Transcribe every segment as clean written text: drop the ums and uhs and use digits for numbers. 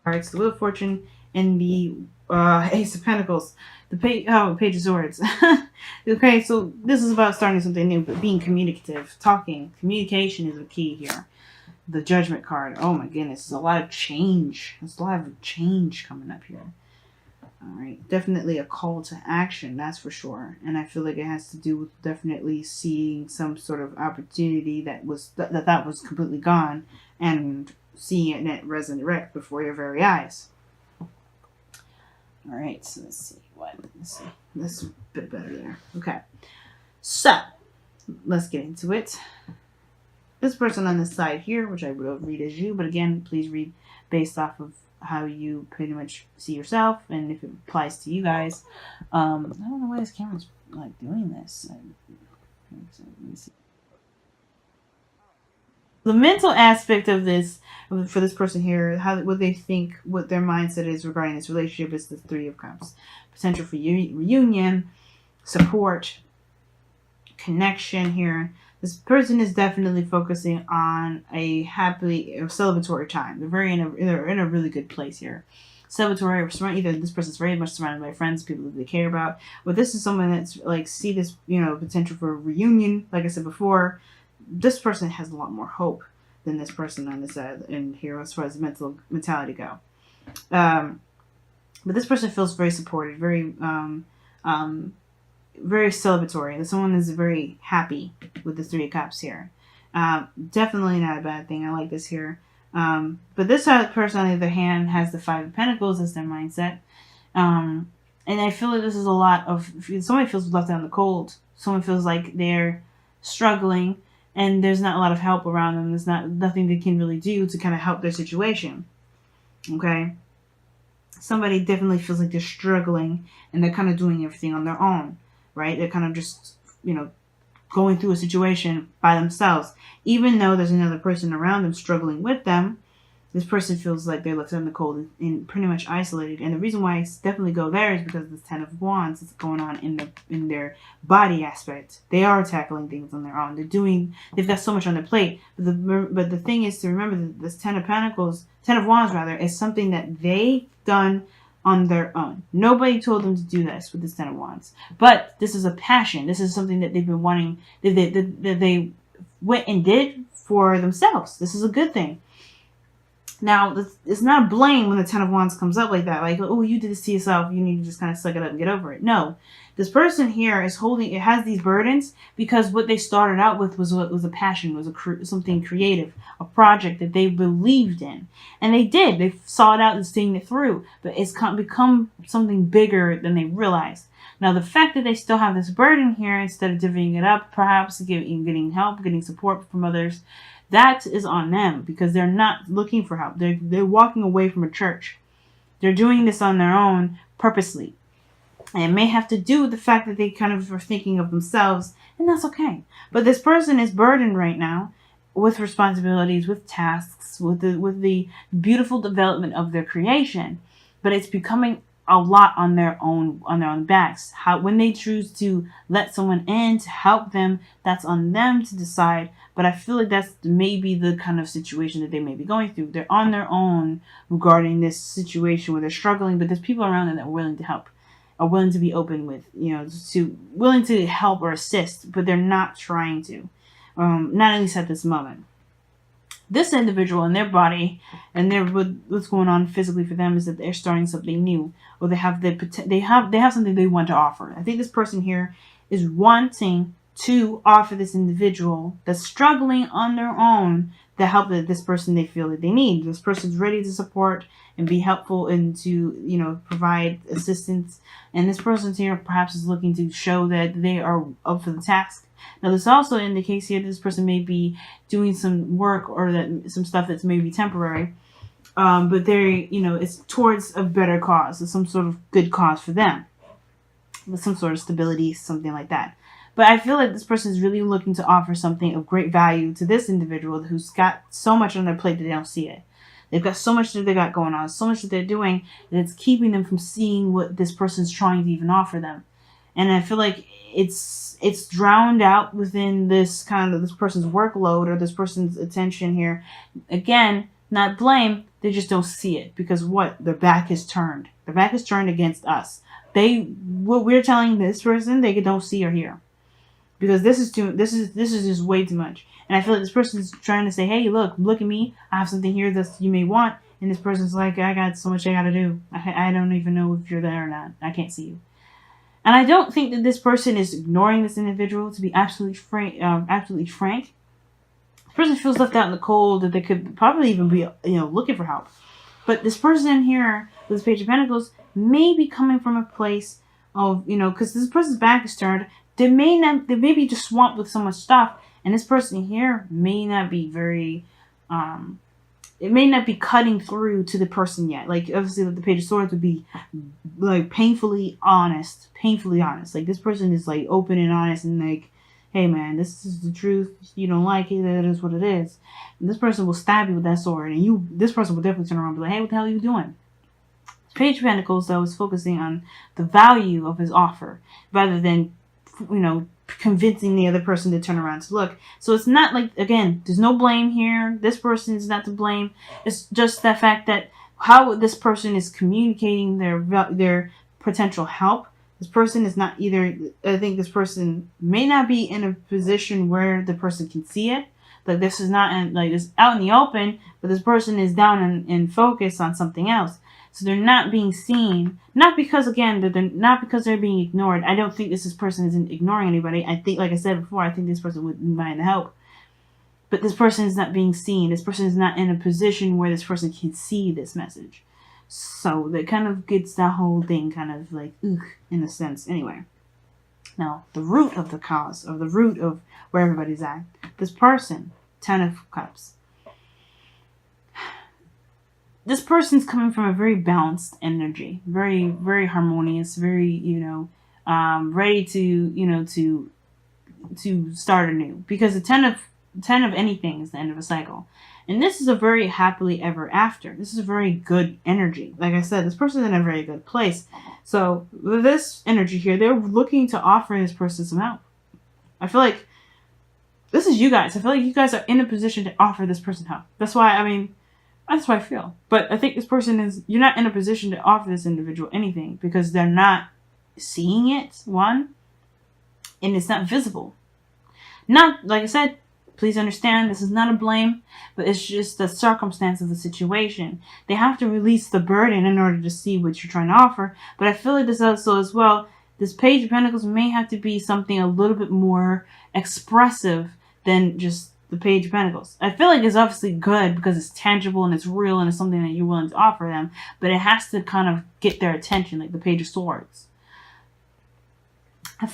cards, the Wheel of Fortune, and the Ace of Pentacles. The Page of Swords. Okay, so this is about starting something new, but being communicative, talking. Communication is the key here. The Judgment card. Oh my goodness, there's a lot of change. There's a lot of change coming up here. All right, definitely a call to action, that's for sure. And I feel like it has to do with definitely seeing some sort of opportunity that was that was completely gone, and seeing it resurrect before your very eyes. All right, so let's see what. Let's see. That's a bit better there. Okay, so let's get into it. This person on this side here, which I will read as you, but again, please read based off of how you pretty much see yourself and if it applies to you guys. I don't know why this camera's like doing this. Let me see. The mental aspect of this for this person here, what they think, what their mindset is regarding this relationship is the Three of Cups. Potential for reunion, support, connection here. This person is definitely focusing on a happily celebratory time. They're in a really good place here. Celebratory, either this person's very much surrounded by friends, people that they care about, but this is someone that's like see this, potential for a reunion. Like I said before, this person has a lot more hope than this person on this side and here as far as mentality go. But this person feels very supported, very celebratory. And someone is very happy with the Three of Cups here. Definitely not a bad thing. I like this here. But this person, on the other hand, has the Five of Pentacles as their mindset. And I feel like this is a lot of... Somebody feels left out in the cold. Someone feels like they're struggling and there's not a lot of help around them. There's nothing they can really do to kind of help their situation. Okay? Somebody definitely feels like they're struggling and they're kind of doing everything on their own. Right? They're kind of just, going through a situation by themselves. Even though there's another person around them struggling with them, this person feels like they're left in the cold and pretty much isolated. And the reason why I definitely go there is because the Ten of Wands is going on in their body aspect. They are tackling things on their own. They've got so much on their plate. But the thing is to remember that this Ten of Wands rather, is something that they've done on their own. Nobody told them to do this with this Ten of Wands. But this is a passion. This is something that they've been wanting, that they went and did for themselves. This is a good thing. Now, it's not blame when the Ten of Wands comes up like that. Like, oh, you did this to yourself. You need to just kind of suck it up and get over it. No. This person here has these burdens because what they started out with was a passion, was something creative, a project that they believed in. And they did. They saw it out and seen it through. But it's become something bigger than they realized. Now, the fact that they still have this burden here, instead of divvying it up, perhaps getting help, getting support from others, that is on them because they're not looking for help. They're walking away from a church. They're doing this on their own purposely. And it may have to do with the fact that they kind of are thinking of themselves, and that's okay. But this person is burdened right now with responsibilities, with tasks, with the beautiful development of their creation. But it's becoming a lot on their own backs. When they choose to let someone in to help them, that's on them to decide. But I feel like that's maybe the kind of situation that they may be going through. They're on their own regarding this situation where they're struggling, but there's people around them that are willing to help, are willing to be open with, willing to help or assist, but they're not trying to, not at least at this moment. This individual in their body and what's going on physically for them is that they're starting something new, or they have something they want to offer. I think this person here is wanting to offer this individual that's struggling on their own the help that this person they feel that they need. This person's ready to support and be helpful and to provide assistance. And this person here perhaps is looking to show that they are up for the task. Now, this also indicates here that this person may be doing some work or some stuff that's maybe temporary, but it's towards a better cause, or some sort of good cause for them, with some sort of stability, something like that. But I feel like this person is really looking to offer something of great value to this individual who's got so much on their plate that they don't see it. They've got so much that they got going on, so much that they're doing, that it's keeping them from seeing what this person's trying to even offer them. And I feel like it's drowned out within this person's workload or this person's attention here. Again, not blame. They just don't see it because what? Their back is turned. Their back is turned against us. What we're telling this person, they don't see or hear, because this is just way too much. And I feel like this person is trying to say, hey, look at me. I have something here that you may want. And this person's like, I got so much I got to do. I don't even know if you're there or not. I can't see you. And I don't think that this person is ignoring this individual. To be absolutely frank, this person feels left out in the cold, that they could probably even be, looking for help. But this person here with this Page of Pentacles may be coming from a place of, because this person's back is turned. They may be just swamped with so much stuff, and this person here may not be very, it may not be cutting through to the person yet. Like, obviously, the Page of Swords would be, like, painfully honest. Like, this person is, like, open and honest and, like, hey, man, this is the truth. You don't like it, that is what it is. And this person will stab you with that sword, and this person will definitely turn around and be like, hey, what the hell are you doing? Page of Pentacles, though, is focusing on the value of his offer rather than, convincing the other person to turn around to look. So it's not like, again, there's no blame here. This person is not to blame. It's just the fact that how this person is communicating their potential help. This person is not either, I think this person may not be in a position where the person can see it. Like, this is not it's out in the open, but this person is down and focused on something else. So they're not being seen, not because, again, not because they're being ignored. I don't think this person isn't ignoring anybody. I think, like I said before, I think this person would mind the help. But this person is not being seen. This person is not in a position where this person can see this message. So that kind of gets that whole thing kind of like, in a sense. Anyway. Now, the root of the cause, or the root of where everybody's at. This person, 10 of Cups. This person's coming from a very balanced energy, very, very harmonious, very, ready to start anew. Because the 10 of anything is the end of a cycle. And this is a very happily ever after. This is a very good energy. Like I said, this person's in a very good place. So with this energy here, they're looking to offer this person some help. I feel like this is you guys. I feel like you guys are in a position to offer this person help. That's why I feel. But I think this person you're not in a position to offer this individual anything because they're not seeing it, one, and it's not visible. Not, like I said, please understand, this is not a blame, but it's just the circumstance of the situation. They have to release the burden in order to see what you're trying to offer. But I feel like this also as well, this Page of Pentacles may have to be something a little bit more expressive than just the Page of Pentacles. I feel like it's obviously good because it's tangible and it's real and it's something that you're willing to offer them, but it has to kind of get their attention, like the Page of Swords. I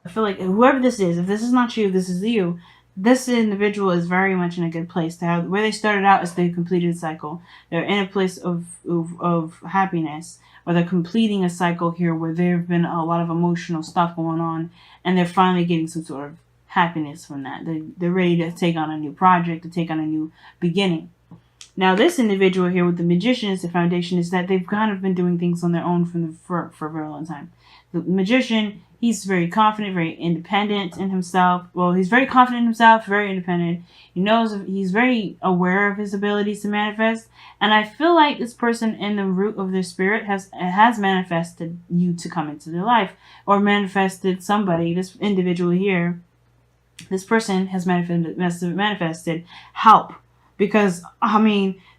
feel like whoever this is, if this is not you, this is you. This individual is very much in a good place. Where they started out is they completed a cycle. They're in a place of happiness, or they're completing a cycle here where there have been a lot of emotional stuff going on, and they're finally getting some sort of happiness from that. They're ready to take on a new project, to take on a new beginning. Now, this individual here with the Magician is the foundation, is that they've kind of been doing things on their own for a very long time. The Magician, he's very confident, very independent in himself. Well, he's very confident in himself, very independent. He's very aware of his abilities to manifest. And I feel like this person in the root of their spirit has manifested you to come into their life, or manifested somebody, this individual here. This person has manifested help. Because,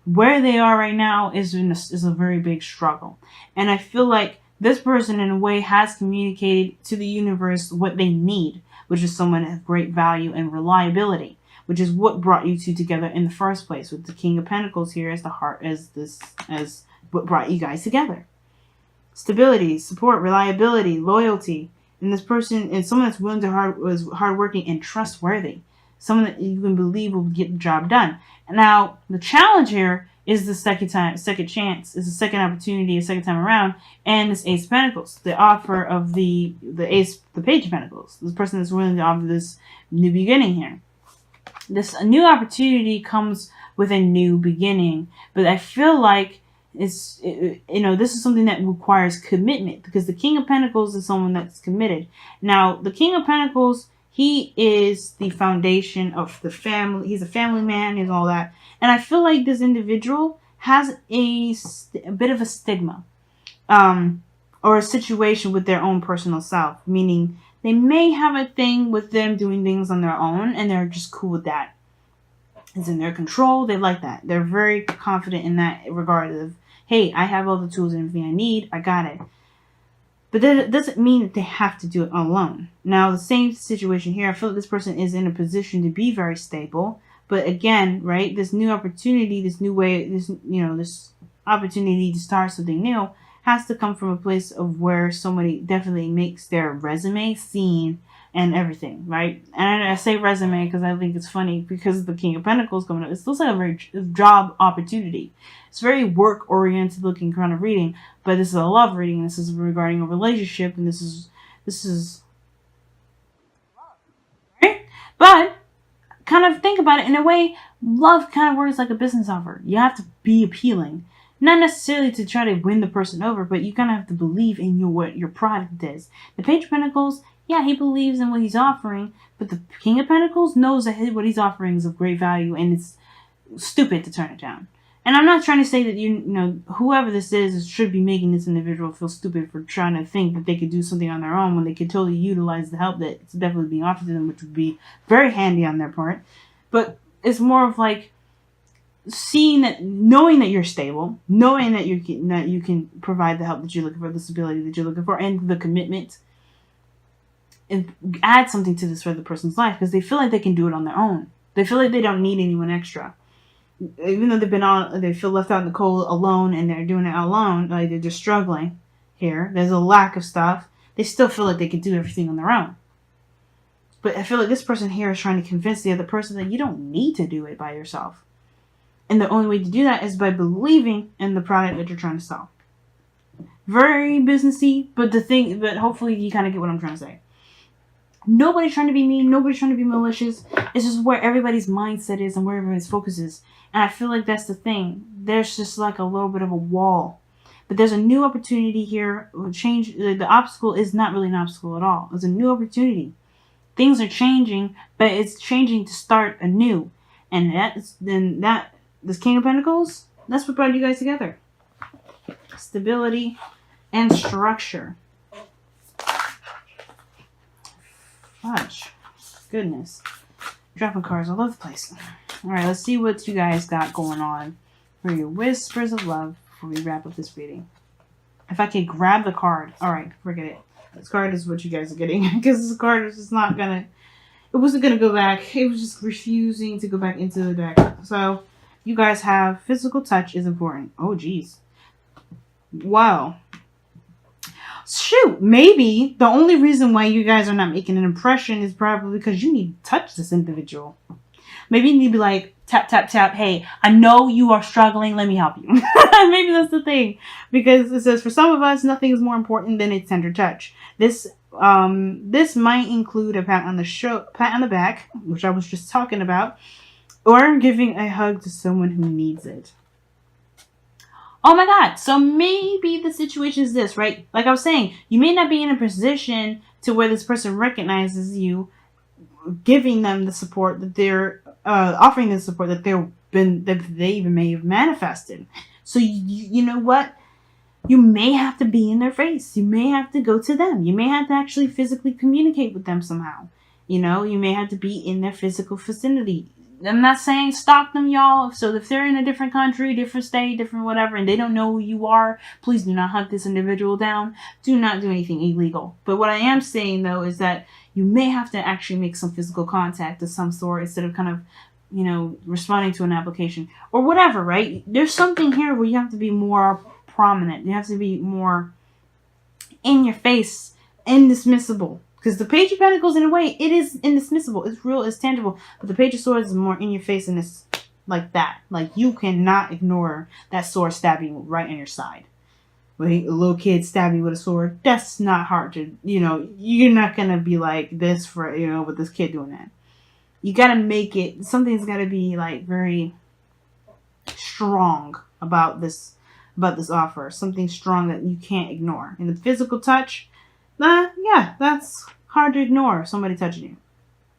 where they are right now is a very big struggle. And I feel like this person, in a way, has communicated to the universe what they need, which is someone of great value and reliability, which is what brought you two together in the first place, with the King of Pentacles here as the heart, as what brought you guys together. Stability, support, reliability, loyalty. And this person is someone that's willing to was hardworking and trustworthy. Someone that you can believe will get the job done. Now, the challenge here is the second chance, is the second opportunity, a second time around, and this Ace of Pentacles, the offer of the Page of Pentacles. This person is willing to offer this new beginning here. This new opportunity comes with a new beginning, but I feel like this is something that requires commitment, because the King of Pentacles is someone that's committed. Now, the King of Pentacles, he is the foundation of the family. He's a family man, he's all that. And I feel like this individual has a bit of a stigma, or a situation with their own personal self, meaning they may have a thing with them doing things on their own, and they're just cool with that. It's in their control. They like that. They're very confident in that regard of, hey, I have all the tools and everything I need. I got it. But that doesn't mean that they have to do it alone. Now, the same situation here. I feel like this person is in a position to be very stable. But again, right, this new opportunity, this new way, this opportunity to start something new has to come from a place of where somebody definitely makes their resume seen and everything, right? And I say resume because I think it's funny because the King of Pentacles coming up. It looks like a very job opportunity. It's very work-oriented looking kind of reading, but this is a love reading. This is regarding a relationship, and this is right. But kind of think about it in a way. Love kind of works like a business offer. You have to be appealing. Not necessarily to try to win the person over, but you kind of have to believe in what your product is. The Page of Pentacles, yeah, he believes in what he's offering, but the King of Pentacles knows that what he's offering is of great value, and it's stupid to turn it down. And I'm not trying to say that, whoever this is should be making this individual feel stupid for trying to think that they could do something on their own when they could totally utilize the help that's definitely being offered to them, which would be very handy on their part. But it's more of like, knowing that you're stable, knowing that you can provide the help that you're looking for, the stability that you're looking for, and the commitment, and add something to this other person's life because they feel like they can do it on their own. They feel like they don't need anyone extra, even though they feel left out in the cold, alone, and they're doing it alone. Like they're just struggling here. There's a lack of stuff. They still feel like they can do everything on their own. But I feel like this person here is trying to convince the other person that you don't need to do it by yourself. And the only way to do that is by believing in the product that you're trying to sell. Very businessy, but hopefully you kind of get what I'm trying to say. Nobody's trying to be mean. Nobody's trying to be malicious. It's just where everybody's mindset is and where everybody's focus is. And I feel like that's the thing. There's just like a little bit of a wall. But there's a new opportunity here. The obstacle is not really an obstacle at all. It's a new opportunity. Things are changing, but it's changing to start anew. And this King of Pentacles, that's what brought you guys together. Stability and structure. Fudge. Goodness. Dropping cards all over the place. Alright, let's see what you guys got going on for your whispers of love before we wrap up this reading. If I could grab the card. Alright, forget it. This card is what you guys are getting. Because this card is just not gonna... It wasn't gonna go back. It was just refusing to go back into the deck. So... You guys have physical touch is important. Oh, geez. Wow. Shoot. Maybe the only reason why you guys are not making an impression is probably because you need to touch this individual. Maybe you need to be like, tap, tap, tap. Hey, I know you are struggling. Let me help you. Maybe that's the thing. Because it says, for some of us, nothing is more important than a tender touch. This might include a pat on the back, which I was just talking about. Or giving a hug to someone who needs it. Oh my God. So maybe the situation is this, right? Like I was saying, you may not be in a position to where this person recognizes you, giving them the support that they're offering the support that they even may have manifested. So you know what? You may have to be in their face. You may have to go to them. You may have to actually physically communicate with them somehow. You may have to be in their physical vicinity. I'm not saying stalk them, y'all. So if they're in a different country, different state, different whatever, and they don't know who you are, please do not hunt this individual down. Do not do anything illegal. But what I am saying, though, is that you may have to actually make some physical contact of some sort instead of kind of, responding to an application or whatever, right? There's something here where you have to be more prominent. You have to be more in your face, indismissible. Because the Page of Pentacles, in a way, it is indismissible. It's real, it's tangible. But the Page of Swords is more in your face and it's like that. Like, you cannot ignore that sword stabbing right on your side. When a little kid stab you with a sword, that's not hard to, you're not going to be like this for, with this kid doing that. You got to make it, something's got to be like very strong about this offer. Something strong that you can't ignore. And the physical touch, yeah, that's hard to ignore somebody touching you.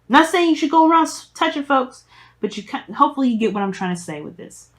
Not saying you should go around touching folks, but hopefully you get what I'm trying to say with this.